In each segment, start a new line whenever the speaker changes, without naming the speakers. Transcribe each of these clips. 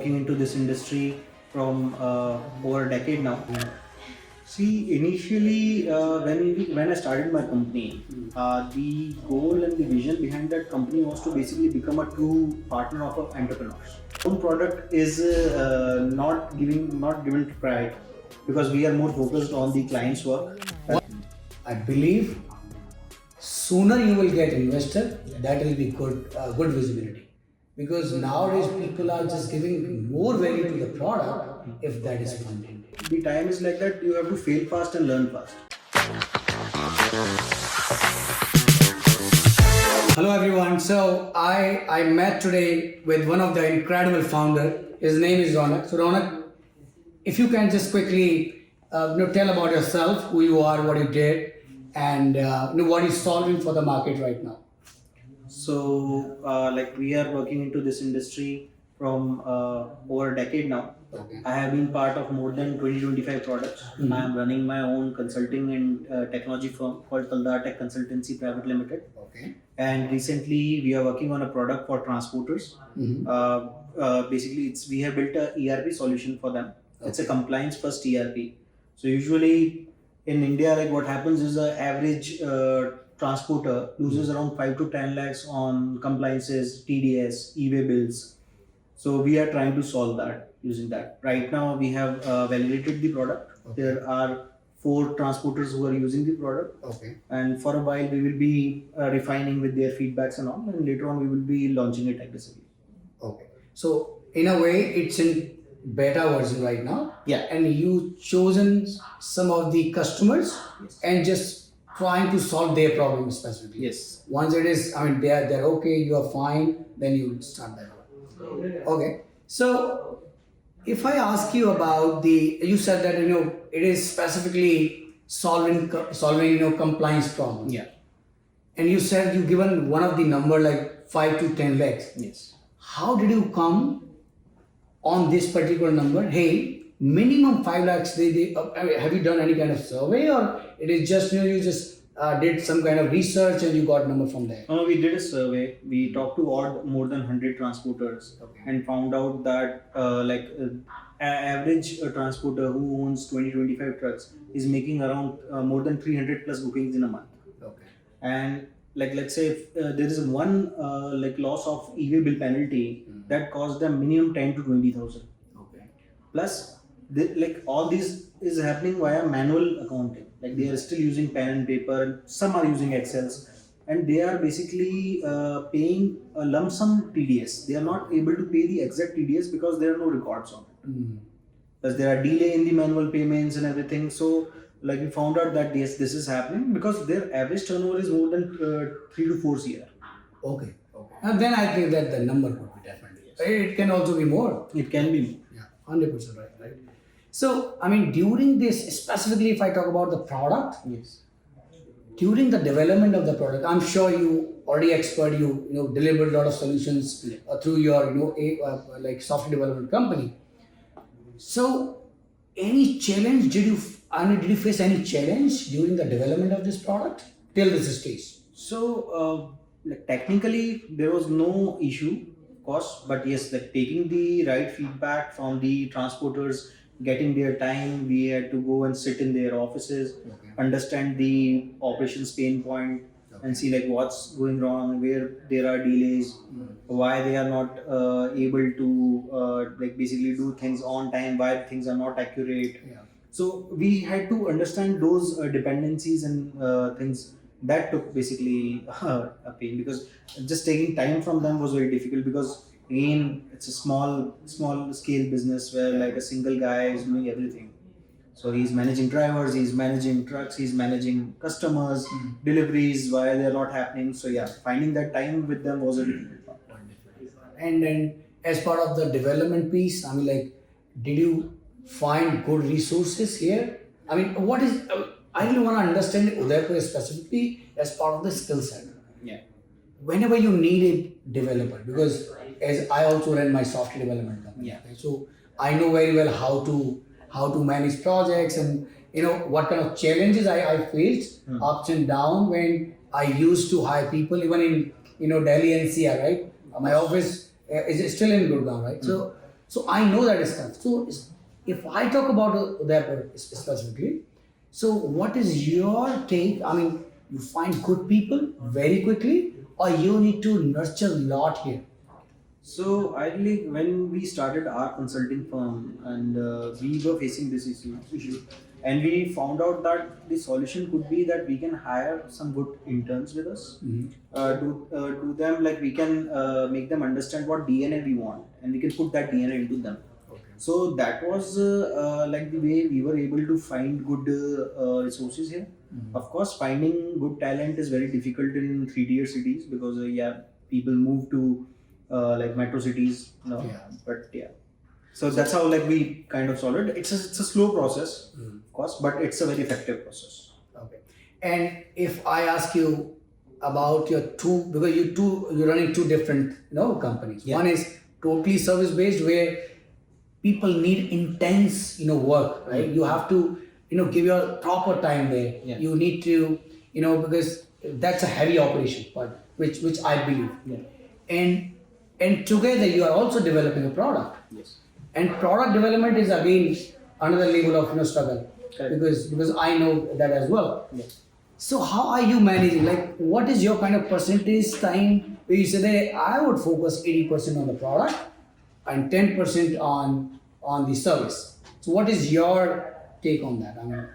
working into this industry from over a decade now. See, initially when I started my company, the goal and the vision behind that company was to basically become a true partner of entrepreneurs. Own product is not given to pride because we are more focused on the client's work.
I believe sooner you will get investor, that will be good visibility. Because nowadays people are just giving more value to the product if that is funded.
The time is like that. You have to fail fast and learn fast.
Hello everyone. So I met today with one of the incredible founder. His name is Ronak. So Ronak, if you can just quickly tell about yourself, who you are, what you did, and what is solving for the market right now.
So, we are working into this industry from over a decade now.
Okay.
I have been part of more than 20-25 products.
Mm-hmm.
I am running my own consulting and technology firm called Kaldar Tech Consultancy Private Limited.
Okay.
And recently, we are working on a product for transporters.
Mm-hmm.
Basically, we have built a ERP solution for them.
Okay.
It's a compliance first ERP. So usually in India, like what happens is the average transporter loses around 5 to 10 lakhs on compliances, TDS, e-way bills. So we are trying to solve that using that. Right now we have validated the product.
Okay.
There are 4 transporters who are using the product.
Okay.
And for a while we will be refining with their feedbacks and all, and later on we will be launching it aggressively.
Okay. So in a way, it's in beta version right now.
Yeah.
And you chosen some of the customers.
Yes.
And just trying to solve their problem specifically.
Yes.
Once it is, they're okay, you are fine, then you start that one. Okay. So if I ask you about you said that it is specifically solving compliance problem.
Yeah.
And you said you given one of the number like 5 to 10 lakhs.
Yes.
How did you come on this particular number? Hey, minimum 5 lakhs. Have you done any kind of survey, or it is just you just did some kind of research and you got number from there?
No, we did a survey. We talked to more than 100 transporters.
Okay.
And found out that average transporter who owns 20-25 trucks is making around more than 300 plus bookings in a month.
Okay.
And let's say if there is one loss of e-way bill penalty, that costs them minimum 10 to 20,000.
Okay.
Plus all this is happening via manual accounting. Like they are still using pen and paper, and some are using Excels, and they are basically paying a lump sum TDS. They are not able to pay the exact TDS because there are no records on it. Because there are delay in the manual payments and everything. So we found out that yes, this is happening because their average turnover is more than 3 to 4 CR.
Okay. And then I think that the number would be definitely. Yes. It can also be more.
It can be more.
Yeah, 100% right. So, during this, specifically if I talk about the product,
Yes.
During the development of the product, I'm sure you already expert, you delivered a lot of solutions through your, software development company. So, any challenge, did you face any challenge during the development of this product till this stage?
So, technically there was no issue, of course, but yes, taking the right feedback from the transporters, getting their time, we had to go and sit in their offices, understand the operations pain point, and see what's going wrong, where there are delays, why they are not able to basically do things on time, why things are not accurate.
Yeah.
So we had to understand those dependencies and things. That took basically a pain because just taking time from them was very difficult because again, it's a small scale business where a single guy is doing everything. So he's managing drivers, he's managing trucks, he's managing customers, deliveries, why they're not happening. So yeah, finding that time with them was a difficult part.
And then as part of the development piece, did you find good resources here? What is, I really want to understand Udaipur specifically as part of the skill set.
Yeah.
Whenever you need a developer, because as I also run my software development company,
Yeah.
so I know very well how to manage projects and what kind of challenges I faced ups and down when I used to hire people even in Delhi NCR, right? My office is still in Gurgaon, right? So So I know that is tough. So if I talk about their product specifically, so what is your take? I mean, you find good people very quickly, or you need to nurture a lot here?
So ideally, when we started our consulting firm, and we were facing this issue, and we found out that the solution could be that we can hire some good interns with us. Do them, like we can make them understand what DNA we want, and we can put that DNA into them. So that was like the way we were able to find good resources here. Of course, finding good talent is very difficult in 3 tier cities because people move to like metro cities,
Yeah.
But yeah, so that's how like we kind of solved it. It's a slow process, of course, but it's a very effective process.
Okay. And if I ask you about your two, because you're running two different companies.
Yeah.
One is totally service based, where people need intense work, right? You have to give your proper time there.
Yeah.
You need to because that's a heavy operation part, which I believe.
Yeah.
And together you are also developing a product.
Yes.
And product development is again another level of struggle.
Correct.
Because I know that as well.
Yeah.
So how are you managing? Like, what is your kind of percentage time where you say that I would focus 80% on the product and 10% on the service? So what is your take on that? I mean,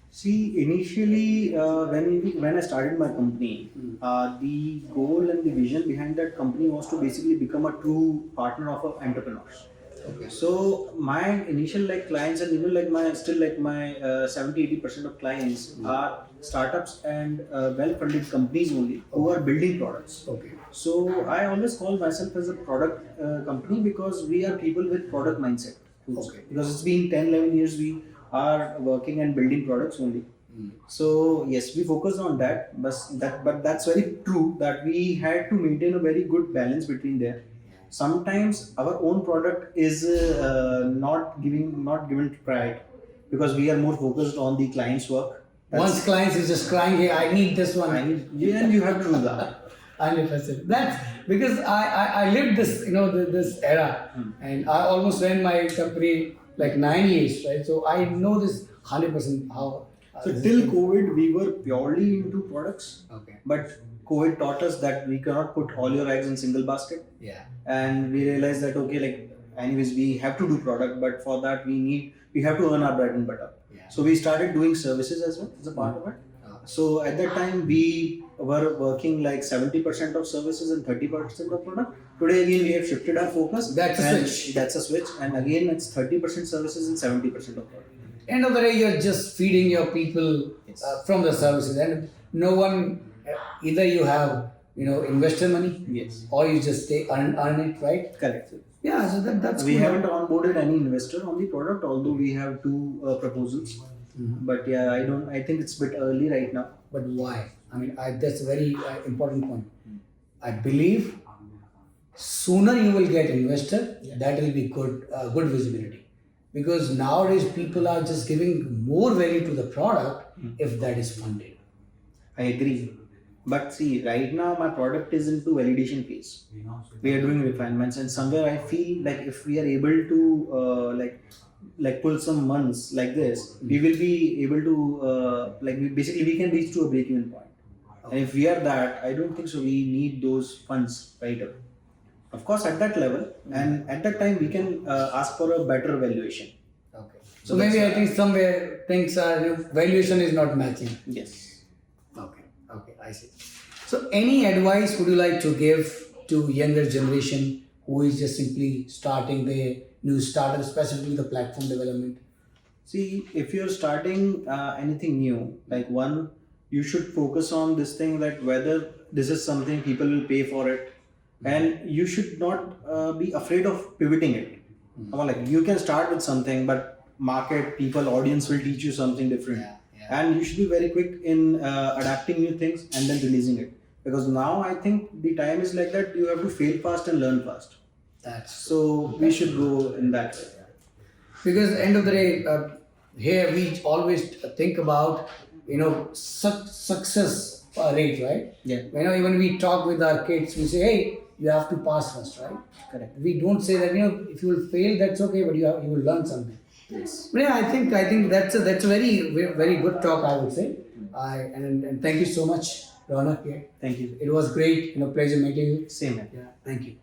See, initially, when I started my company, the goal and the vision behind that company was to basically become a true partner of entrepreneurs.
okay.
So my initial like clients, and even like my 70-80% of clients are startups and well-funded companies only who are building products.
Okay.
So I always call myself as a product company because we are people with product mindset.
Okay.
Because it's been 10-11 years we are working and building products only. So yes, we focus on that, but that's very true that we had to maintain a very good balance between there. Sometimes our own product is not given priority because we are more focused on the client's work.
Once clients is just crying, hey, I need this one.
And you have to do that.
100%. That's because I lived this this era, and I almost ran my company like 9 years, right? So I know this 100% how.
So till COVID, we were purely into products.
Okay.
But COVID taught us that we cannot put all your eggs in single basket.
Yeah.
And we realized that okay, like anyways, we have to do product, but for that we have to earn our bread and butter.
Yeah.
So we started doing services as well as a part of it. So at that time we were working like 70% of services and 30% of product. Today again we have shifted our focus.
That's a switch.
That's a switch, and again it's 30% services and 70% of product.
End of the day, you're just feeding your people
Yes.
from the services, and no one either you have investor money,
Yes.
or you just earn it, right?
Correct.
Yeah. So that's
We
cool.
haven't onboarded any investor on the product, although we have two proposals. But yeah, I think it's a bit early right now.
But why? I mean, that's a very important point. I believe sooner you will get investor, that will be good visibility. Because nowadays people are just giving more value to the product if that is funded.
I agree. But see, right now my product is into validation phase. We are doing refinements, and somewhere I feel like if we are able to like pull some months like this, we will be able to we can reach to a break-even point. And if we are that, I don't think so. We need those funds right away. Of course, at that level, and at that time we can ask for a better valuation.
Okay. So maybe I think somewhere things are valuation is not matching.
Yes.
Okay. Okay. I see. So any advice would you like to give to younger generation who is just simply starting their new startup, specifically the platform development?
See, if you're starting anything new, like one, you should focus on this thing that whether this is something people will pay for it, and you should not be afraid of pivoting it. Like you can start with something, but market, people, audience will teach you something different, and you should be very quick in adapting new things and then releasing it. Because now I think the time is like that. You have to fail fast and learn fast. We should go in that way.
Because end of the day, here we always think about success rate, right?
Yeah.
Even we talk with our kids, we say, hey, you have to pass first, right?
Correct.
We don't say that if you will fail, that's okay, but you will learn something.
Yes.
But yeah, I think that's a very good talk, I would say. And thank you so much, Ronak. Yeah.
Thank you.
It was great, pleasure meeting you.
Same here.
Yeah, thank you.